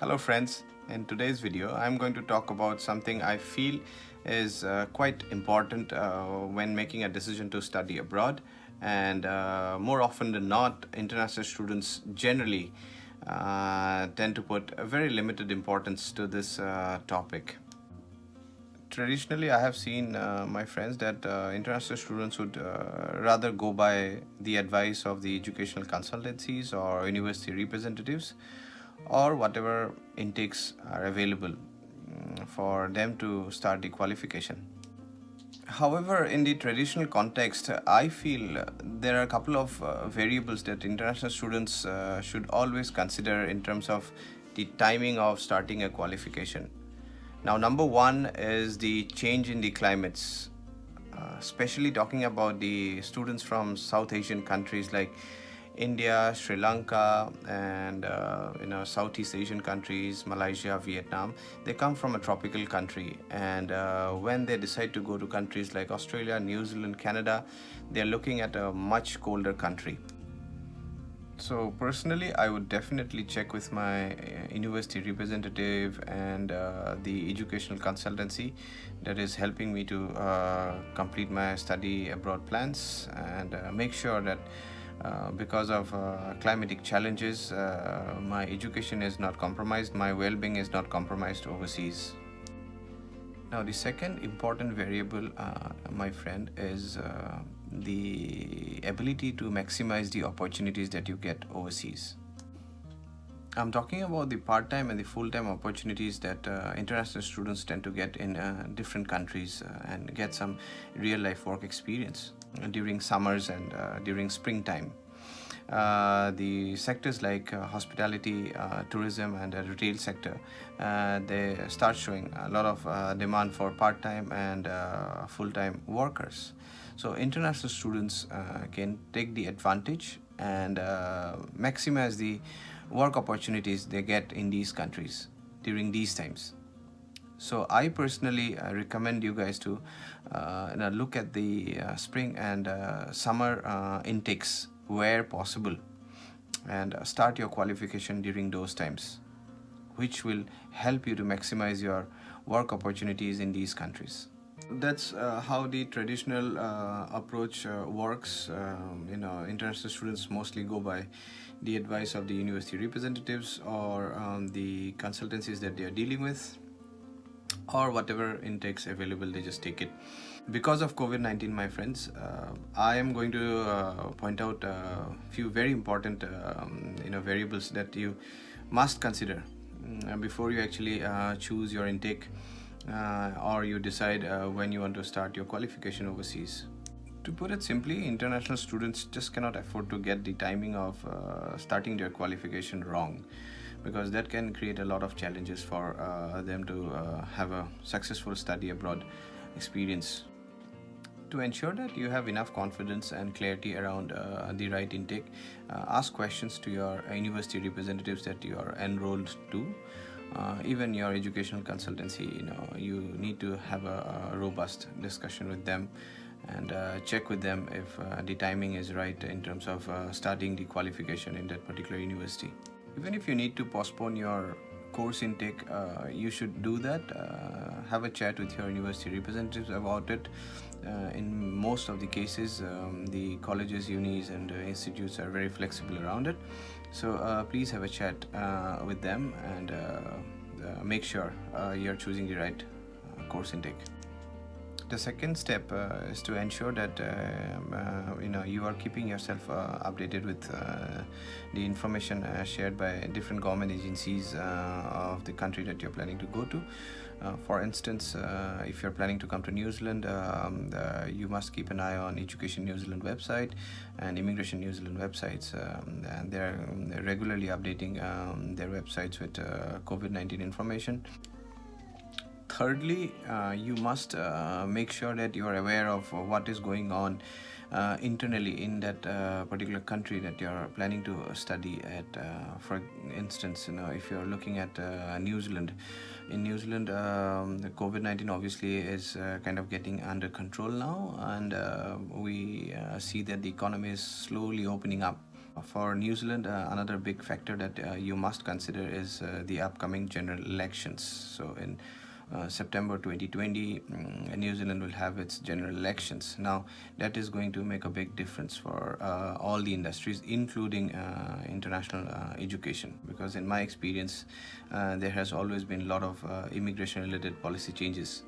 Hello friends, in today's video I'm going to talk about something I feel is quite important when making a decision to study abroad, and more often than not international students generally tend to put a very limited importance to this topic. Traditionally, I have seen my friends that international students would rather go by the advice of the educational consultancies or university representatives or whatever intakes are available for them to start the qualification. However, in the traditional context, I feel there are a couple of variables that international students should always consider in terms of the timing of starting a qualification. Now, number one is the change in the climates, especially talking about the students from South Asian countries like India, Sri Lanka, and Southeast Asian countries, Malaysia, Vietnam. They come from a tropical country, and when they decide to go to countries like Australia, New Zealand, Canada, they're looking at a much colder country. So personally, I would definitely check with my university representative and the educational consultancy that is helping me to complete my study abroad plans, and make sure that because of climatic challenges, my education is not compromised, my well-being is not compromised overseas. Now, the second important variable, my friend, is the ability to maximize the opportunities that you get overseas. I'm talking about the part-time and the full-time opportunities that international students tend to get in different countries and get some real-life work experience during summers and during springtime. The sectors like hospitality, tourism, and the retail sector, they start showing a lot of demand for part-time and full-time workers. So international students can take the advantage and maximize the work opportunities they get in these countries during these times. So I personally recommend you guys to look at the spring and summer intakes where possible, and start your qualification during those times, which will help you to maximize your work opportunities in these countries. That's how the traditional approach works. International students mostly go by the advice of the university representatives or the consultancies that they are dealing with, or whatever intakes available, they just take it. Because of COVID-19, my friends, I am going to point out a few very important variables that you must consider before you actually choose your intake or you decide when you want to start your qualification overseas. To put it simply, international students just cannot afford to get the timing of starting their qualification wrong, because that can create a lot of challenges for them to have a successful study abroad experience. To ensure that you have enough confidence and clarity around the right intake, ask questions to your university representatives that you are enrolled to. Even your educational consultancy, you need to have a robust discussion with them and check with them if the timing is right in terms of starting the qualification in that particular university. Even if you need to postpone your course intake, you should do that. Have a chat with your university representatives about it. In most of the cases, the colleges, unis, and institutes are very flexible around it. So please have a chat with them and make sure you're choosing the right course intake. The second step is to ensure that you are keeping yourself updated with the information shared by different government agencies of the country that you're planning to go to. For instance, if you're planning to come to New Zealand, you must keep an eye on Education New Zealand website and Immigration New Zealand websites, and they're regularly updating their websites with COVID-19 information. Thirdly, you must make sure that you are aware of what is going on internally in that particular country that you are planning to study at. For instance, if you are looking at New Zealand, in New Zealand, the COVID-19 obviously is kind of getting under control now, and we see that the economy is slowly opening up. For New Zealand, another big factor that you must consider is the upcoming general elections. So in September 2020, New Zealand will have its general elections. Now, that is going to make a big difference for all the industries, including international education. Because in my experience, there has always been a lot of immigration-related policy changes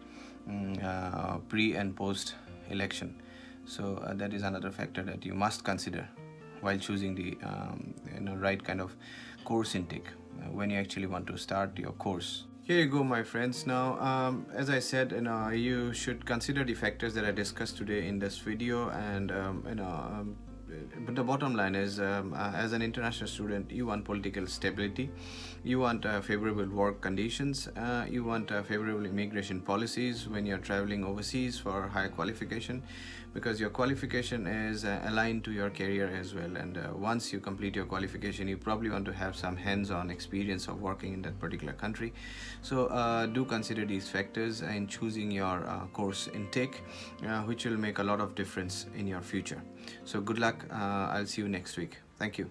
pre and post election. So that is another factor that you must consider while choosing the right kind of course intake when you actually want to start your course. Here you go, my friends. Now, as I said, you should consider the factors that I discussed today in this video, and but the bottom line is, as an international student, you want political stability, you want favorable work conditions, you want favorable immigration policies when you're traveling overseas for higher qualification, because your qualification is aligned to your career as well. And once you complete your qualification, you probably want to have some hands-on experience of working in that particular country. So do consider these factors in choosing your course intake, which will make a lot of difference in your future. So good luck. I'll see you next week. Thank you.